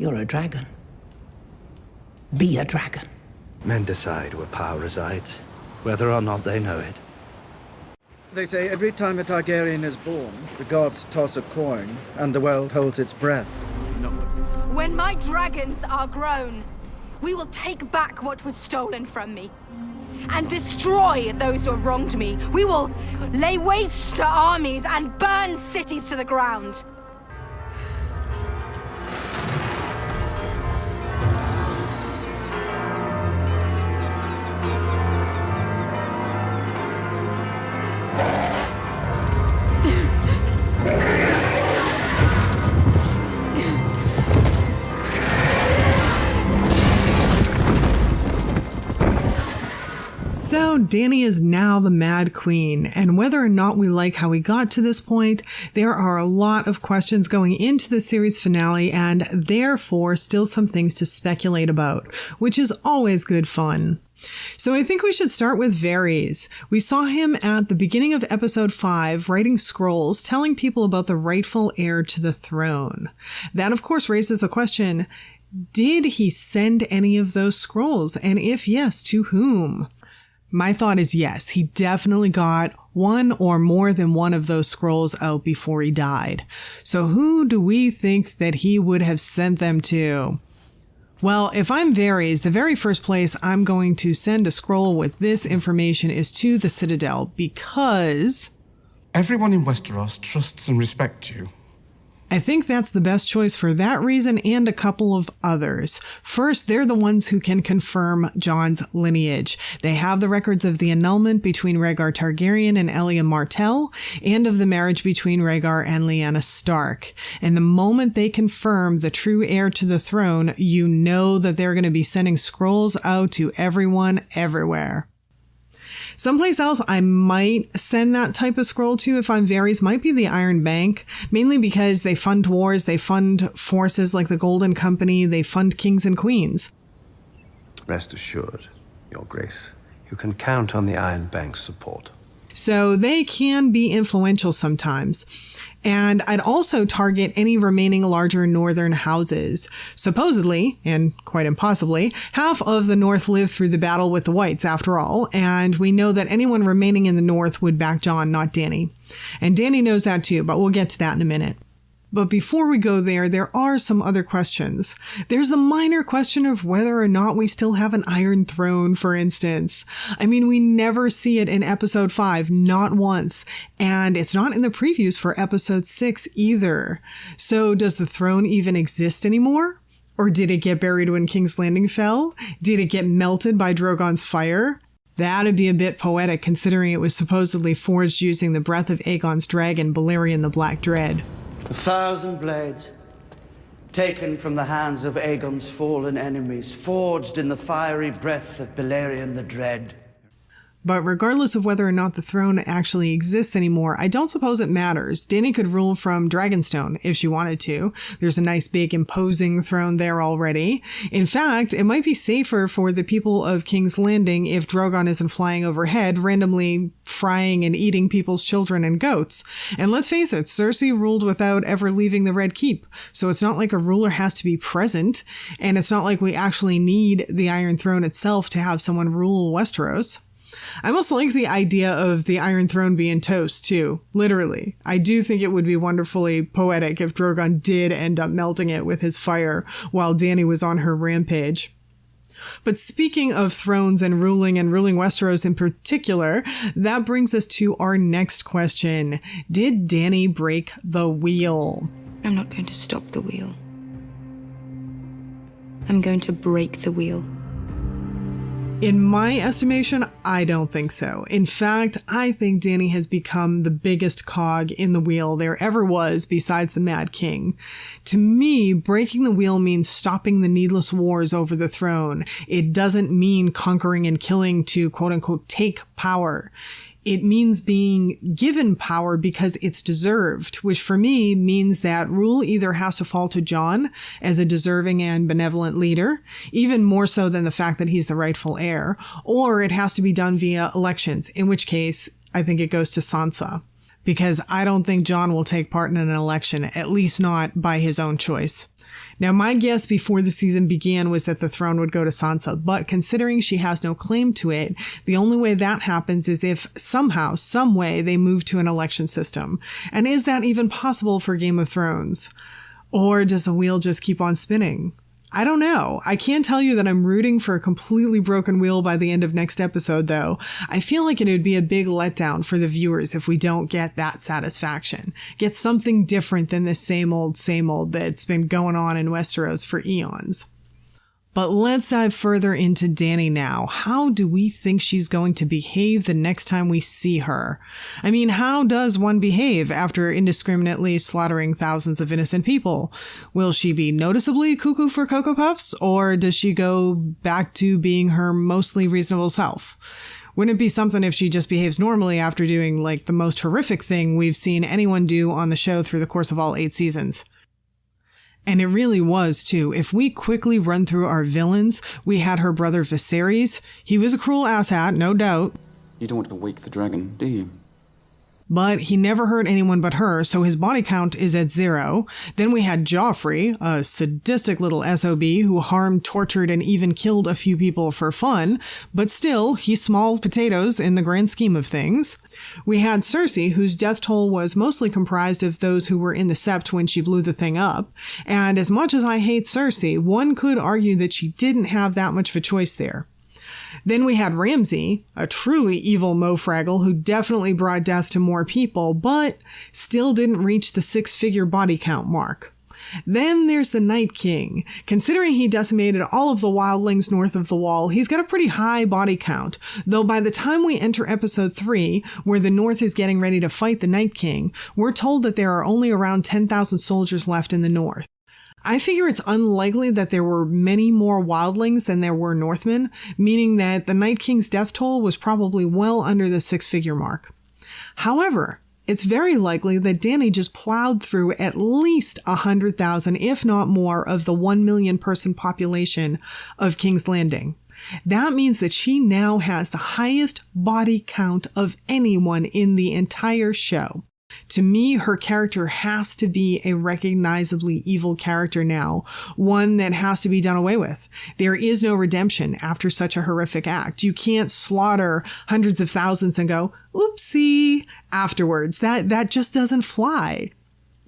You're a dragon. Be a dragon. Men decide where power resides, whether or not they know it. They say every time a Targaryen is born, the gods toss a coin, and the world holds its breath. When my dragons are grown, we will take back what was stolen from me. And destroy those who have wronged me. We will lay waste to armies and burn cities to the ground. So Dany is now the Mad Queen, and whether or not we like how we got to this point, there are a lot of questions going into the series finale and therefore still some things to speculate about, which is always good fun. So I think we should start with Varys. We saw him at the beginning of episode 5 writing scrolls telling people about the rightful heir to the throne. That of course raises the question, did he send any of those scrolls? And if yes, to whom? My thought is yes, he definitely got one or more than one of those scrolls out before he died. So who do we think that he would have sent them to? Well, if I'm Varys, the very first place I'm going to send a scroll with this information is to the Citadel, because everyone in Westeros trusts and respects you. I think that's the best choice for that reason and a couple of others. First, they're the ones who can confirm Jon's lineage. They have the records of the annulment between Rhaegar Targaryen and Elia Martell, and of the marriage between Rhaegar and Lyanna Stark. And the moment they confirm the true heir to the throne, you know that they're going to be sending scrolls out to everyone everywhere. Someplace else I might send that type of scroll to if I'm Varys might be the Iron Bank, mainly because they fund wars, they fund forces like the Golden Company, they fund kings and queens. Rest assured, Your Grace, you can count on the Iron Bank's support. So they can be influential sometimes. And I'd also target any remaining larger northern houses. Supposedly, and quite impossibly, half of the North lived through the battle with the Whites after all, and we know that anyone remaining in the North would back Jon, not Dany. And Dany knows that too, but we'll get to that in a minute. But before we go there are some other questions. There's the minor question of whether or not we still have an Iron Throne, for instance. I mean, we never see it in episode 5, not once. And it's not in the previews for episode 6 either. So does the throne even exist anymore? Or did it get buried when King's Landing fell? Did it get melted by Drogon's fire? That'd be a bit poetic considering it was supposedly forged using the breath of Aegon's dragon, Balerion the Black Dread. 1,000 blades, taken from the hands of Aegon's fallen enemies, forged in the fiery breath of Balerion the Dread. But regardless of whether or not the throne actually exists anymore, I don't suppose it matters. Dany could rule from Dragonstone if she wanted to. There's a nice big imposing throne there already. In fact, it might be safer for the people of King's Landing if Drogon isn't flying overhead, randomly frying and eating people's children and goats. And let's face it, Cersei ruled without ever leaving the Red Keep. So it's not like a ruler has to be present. And it's not like we actually need the Iron Throne itself to have someone rule Westeros. I almost like the idea of the Iron Throne being toast, too. Literally. I do think it would be wonderfully poetic if Drogon did end up melting it with his fire while Dany was on her rampage. But speaking of thrones and ruling Westeros in particular, that brings us to our next question. Did Dany break the wheel? I'm not going to stop the wheel. I'm going to break the wheel. In my estimation, I don't think so. In fact, I think Dany has become the biggest cog in the wheel there ever was besides the Mad King. To me, breaking the wheel means stopping the needless wars over the throne. It doesn't mean conquering and killing to quote-unquote take power. It means being given power because it's deserved, which for me means that rule either has to fall to Jon as a deserving and benevolent leader, even more so than the fact that he's the rightful heir, or it has to be done via elections, in which case I think it goes to Sansa. Because I don't think Jon will take part in an election, at least not by his own choice. Now, my guess before the season began was that the throne would go to Sansa, but considering she has no claim to it, the only way that happens is if somehow, some way, they move to an election system. And is that even possible for Game of Thrones? Or does the wheel just keep on spinning? I don't know. I can tell you that I'm rooting for a completely broken wheel by the end of next episode, though. I feel like it would be a big letdown for the viewers if we don't get that satisfaction. Get something different than the same old that's been going on in Westeros for eons. But let's dive further into Dany now. How do we think she's going to behave the next time we see her? I mean, how does one behave after indiscriminately slaughtering thousands of innocent people? Will she be noticeably cuckoo for Cocoa Puffs, or does she go back to being her mostly reasonable self? Wouldn't it be something if she just behaves normally after doing, like, the most horrific thing we've seen anyone do on the show through the course of all 8 seasons? And it really was, too. If we quickly run through our villains, we had her brother Viserys. He was a cruel asshat, no doubt. You don't want to wake the dragon, do you? But he never hurt anyone but her, so his body count is at 0. Then we had Joffrey, a sadistic little SOB who harmed, tortured, and even killed a few people for fun, but still, he's small potatoes in the grand scheme of things. We had Cersei, whose death toll was mostly comprised of those who were in the Sept when she blew the thing up, and as much as I hate Cersei, one could argue that she didn't have that much of a choice there. Then we had Ramsay, a truly evil mofraggle who definitely brought death to more people, but still didn't reach the 6-figure body count mark. Then there's the Night King. Considering he decimated all of the wildlings north of the Wall, he's got a pretty high body count, though by the time we enter episode 3, where the North is getting ready to fight the Night King, we're told that there are only around 10,000 soldiers left in the North. I figure it's unlikely that there were many more wildlings than there were Northmen, meaning that the Night King's death toll was probably well under the 6-figure mark. However, it's very likely that Dany just plowed through at least 100,000, if not more, of the 1 million person population of King's Landing. That means that she now has the highest body count of anyone in the entire show. To me, her character has to be a recognizably evil character now, one that has to be done away with. There is no redemption after such a horrific act. You can't slaughter hundreds of thousands and go, oopsie, afterwards. That just doesn't fly.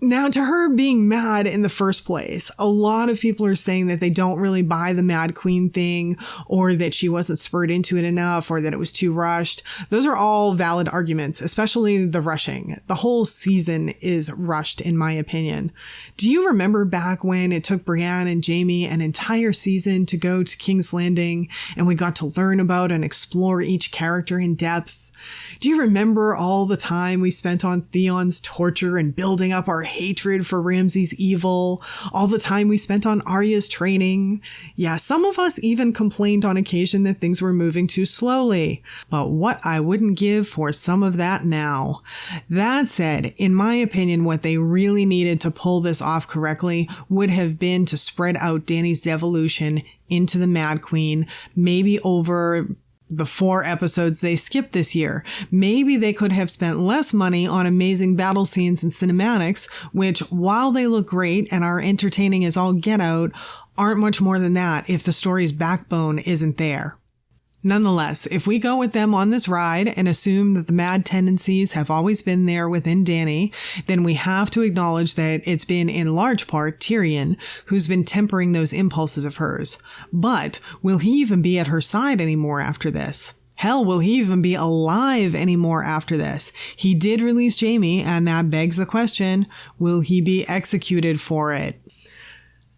Now, to her being mad in the first place, a lot of people are saying that they don't really buy the Mad Queen thing, or that she wasn't spurred into it enough, or that it was too rushed. Those are all valid arguments, especially the rushing. The whole season is rushed, in my opinion. Do you remember back when it took Brienne and Jaime an entire season to go to King's Landing, and we got to learn about and explore each character in depth? Do you remember all the time we spent on Theon's torture and building up our hatred for Ramsay's evil? All the time we spent on Arya's training? Yeah, some of us even complained on occasion that things were moving too slowly. But what I wouldn't give for some of that now. That said, in my opinion, what they really needed to pull this off correctly would have been to spread out Dany's devolution into the Mad Queen, maybe over the 4 episodes they skipped this year. Maybe they could have spent less money on amazing battle scenes and cinematics, which, while they look great and are entertaining as all get out, aren't much more than that if the story's backbone isn't there. Nonetheless, if we go with them on this ride and assume that the mad tendencies have always been there within Dany, then we have to acknowledge that it's been in large part Tyrion who's been tempering those impulses of hers. But will he even be at her side anymore after this? Hell, will he even be alive anymore after this? He did release Jaime, and that begs the question, will he be executed for it?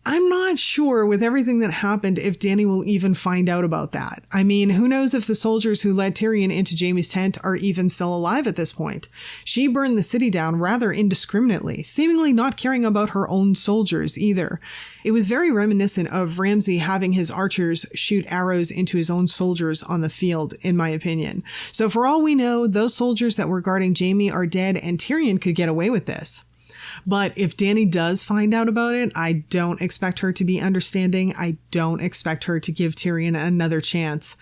I'm not sure with everything that happened if Dany will even find out about that. I mean, who knows if the soldiers who led Tyrion into Jaime's tent are even still alive at this point. She burned the city down rather indiscriminately, seemingly not caring about her own soldiers either. It was very reminiscent of Ramsay having his archers shoot arrows into his own soldiers on the field, in my opinion. So for all we know, those soldiers that were guarding Jaime are dead, and Tyrion could get away with this. But if Dany does find out about it, I don't expect her to be understanding. I don't expect her to give Tyrion another chance,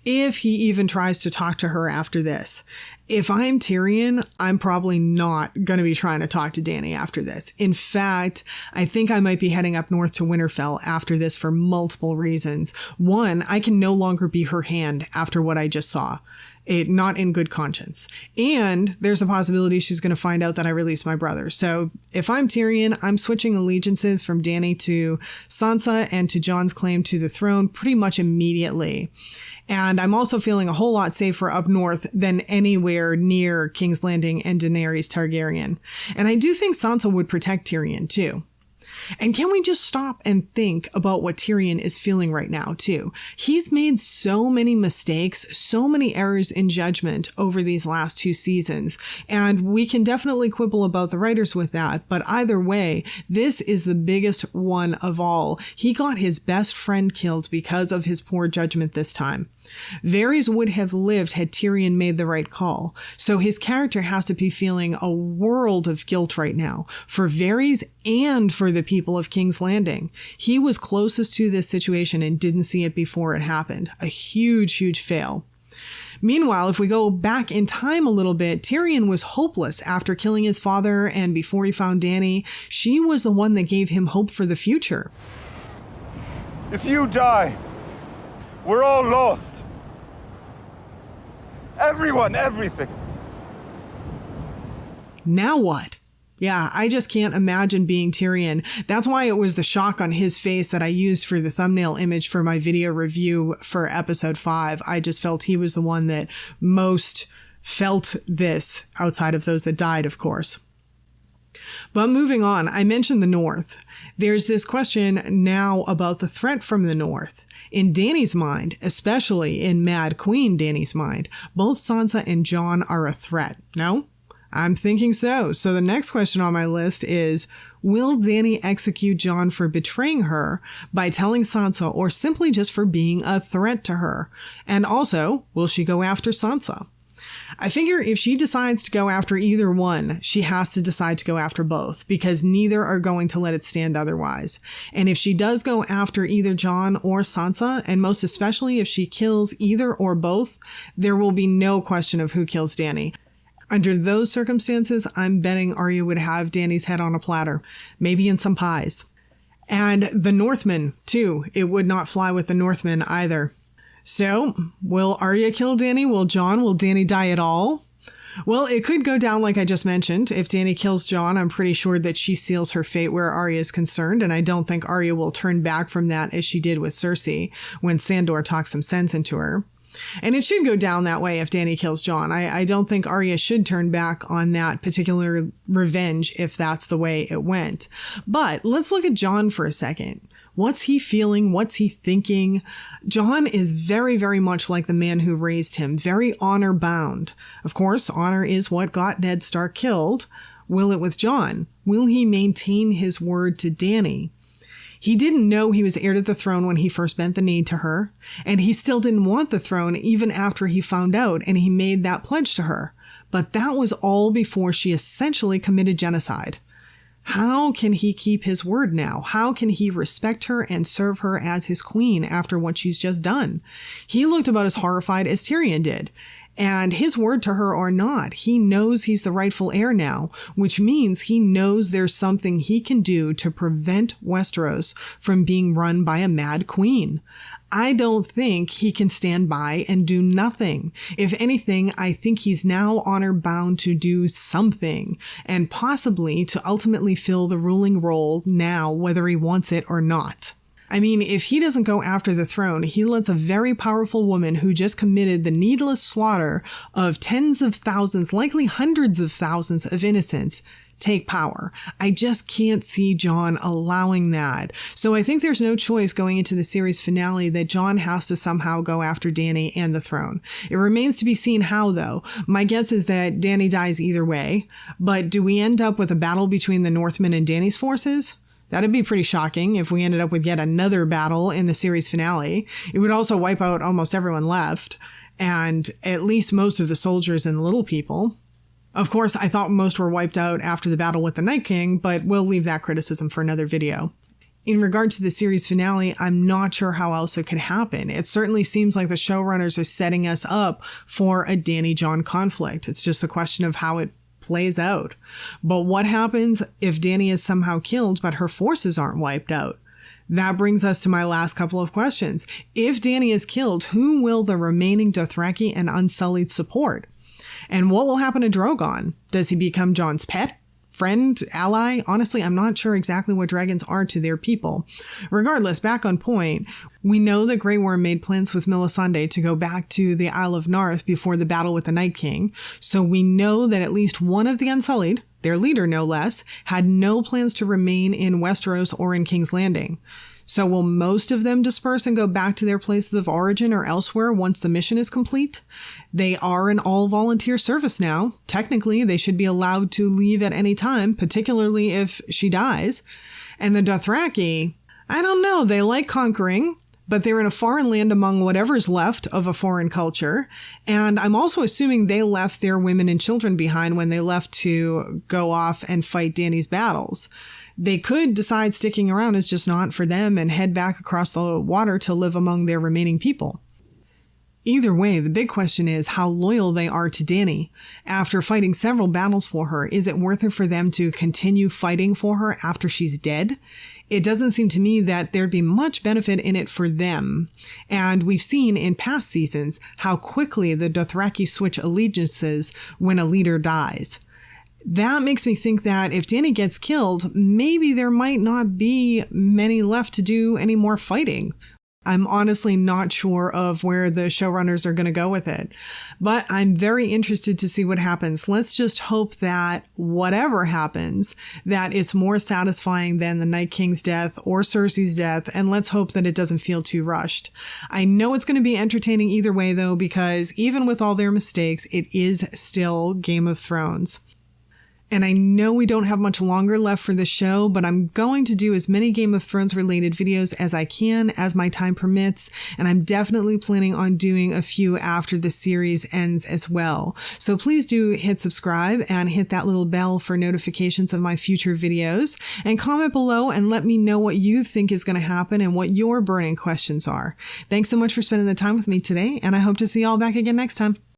if he even tries to talk to her after this. If I'm Tyrion, I'm probably not going to be trying to talk to Dany after this. In fact, I think I might be heading up north to Winterfell after this for multiple reasons. One, I can no longer be her hand after what I just saw. Not in good conscience. And there's a possibility she's going to find out that I released my brother. So if I'm Tyrion, I'm switching allegiances from Dany to Sansa and to Jon's claim to the throne pretty much immediately. And I'm also feeling a whole lot safer up north than anywhere near King's Landing and Daenerys Targaryen. And I do think Sansa would protect Tyrion too. And can we just stop and think about what Tyrion is feeling right now, too? He's made so many mistakes, so many errors in judgment over these last 2 seasons, and we can definitely quibble about the writers with that, but either way, this is the biggest one of all. He got his best friend killed because of his poor judgment this time. Varys would have lived had Tyrion made the right call, so his character has to be feeling a world of guilt right now, for Varys and for the people of King's Landing. He was closest to this situation and didn't see it before it happened. A huge, huge fail. Meanwhile, if we go back in time a little bit, Tyrion was hopeless after killing his father, and before he found Dany, she was the one that gave him hope for the future. If you die, we're all lost. Everyone, everything. Now what? Yeah, I just can't imagine being Tyrion. That's why it was the shock on his face that I used for the thumbnail image for my video review for episode 5. I just felt he was the one that most felt this, outside of those that died, of course. But moving on, I mentioned the North. There's this question now about the threat from the North. In Dany's mind, especially in Mad Queen Dany's mind, both Sansa and Jon are a threat. No? I'm thinking so. So the next question on my list is, will Dany execute Jon for betraying her by telling Sansa, or simply just for being a threat to her? And also, will she go after Sansa? I figure if she decides to go after either one, she has to decide to go after both, because neither are going to let it stand otherwise. And if she does go after either Jon or Sansa, and most especially if she kills either or both, there will be no question of who kills Dany. Under those circumstances, I'm betting Arya would have Dany's head on a platter, maybe in some pies. And the Northmen, too. It would not fly with the Northmen either. So, will Arya kill Dany? Will Dany die at all? Well, it could go down like I just mentioned. If Dany kills Jon, I'm pretty sure that she seals her fate where Arya is concerned, and I don't think Arya will turn back from that as she did with Cersei when Sandor talked some sense into her. And it should go down that way if Dany kills Jon. I don't think Arya should turn back on that particular revenge if that's the way it went. But let's look at Jon for a second. What's he feeling? What's he thinking? Jon is very, very much like the man who raised him, very honor-bound. Of course, honor is what got Ned Stark killed. Will it with Jon? Will he maintain his word to Dany? He didn't know he was heir to the throne when he first bent the knee to her, and he still didn't want the throne even after he found out and he made that pledge to her. But that was all before she essentially committed genocide. How can he keep his word now? How can he respect her and serve her as his queen after what she's just done? He looked about as horrified as Tyrion did. And his word to her or not, he knows he's the rightful heir now, which means he knows there's something he can do to prevent Westeros from being run by a mad queen. I don't think he can stand by and do nothing. If anything, I think he's now honor-bound to do something, and possibly to ultimately fill the ruling role now, whether he wants it or not. I mean, if he doesn't go after the throne, he lets a very powerful woman who just committed the needless slaughter of tens of thousands, likely hundreds of thousands of innocents, take power. I just can't see Jon allowing that. So I think there's no choice going into the series finale that Jon has to somehow go after Dany and the throne. It remains to be seen how, though. My guess is that Dany dies either way, but do we end up with a battle between the Northmen and Dany's forces? That'd be pretty shocking if we ended up with yet another battle in the series finale. It would also wipe out almost everyone left, and at least most of the soldiers and little people. Of course, I thought most were wiped out after the battle with the Night King, but we'll leave that criticism for another video. In regard to the series finale, I'm not sure how else it could happen. It certainly seems like the showrunners are setting us up for a Dany-Jon conflict. It's just a question of how it plays out. But what happens if Dany is somehow killed, but her forces aren't wiped out? That brings us to my last couple of questions. If Dany is killed, who will the remaining Dothraki and Unsullied support? And what will happen to Drogon? Does he become Jon's pet? Friend? Ally? Honestly, I'm not sure exactly what dragons are to their people. Regardless, back on point, we know that Grey Worm made plans with Melisandre to go back to the Isle of Narth before the battle with the Night King. So we know that at least one of the Unsullied, their leader no less, had no plans to remain in Westeros or in King's Landing. So will most of them disperse and go back to their places of origin or elsewhere once the mission is complete? They are an all-volunteer service now. Technically, they should be allowed to leave at any time, particularly if she dies. And the Dothraki, I don't know, they like conquering, but they're in a foreign land among whatever's left of a foreign culture. And I'm also assuming they left their women and children behind when they left to go off and fight Dany's battles. They could decide sticking around is just not for them and head back across the water to live among their remaining people. Either way, the big question is how loyal they are to Dany. After fighting several battles for her, is it worth it for them to continue fighting for her after she's dead? It doesn't seem to me that there'd be much benefit in it for them. And we've seen in past seasons how quickly the Dothraki switch allegiances when a leader dies. That makes me think that if Dany gets killed, maybe there might not be many left to do any more fighting. I'm honestly not sure of where the showrunners are going to go with it, but I'm very interested to see what happens. Let's just hope that whatever happens, that it's more satisfying than the Night King's death or Cersei's death, and let's hope that it doesn't feel too rushed. I know it's going to be entertaining either way, though, because even with all their mistakes, it is still Game of Thrones. And I know we don't have much longer left for the show, but I'm going to do as many Game of Thrones related videos as I can as my time permits. And I'm definitely planning on doing a few after the series ends as well. So please do hit subscribe and hit that little bell for notifications of my future videos, and comment below and let me know what you think is going to happen and what your burning questions are. Thanks so much for spending the time with me today, and I hope to see you all back again next time.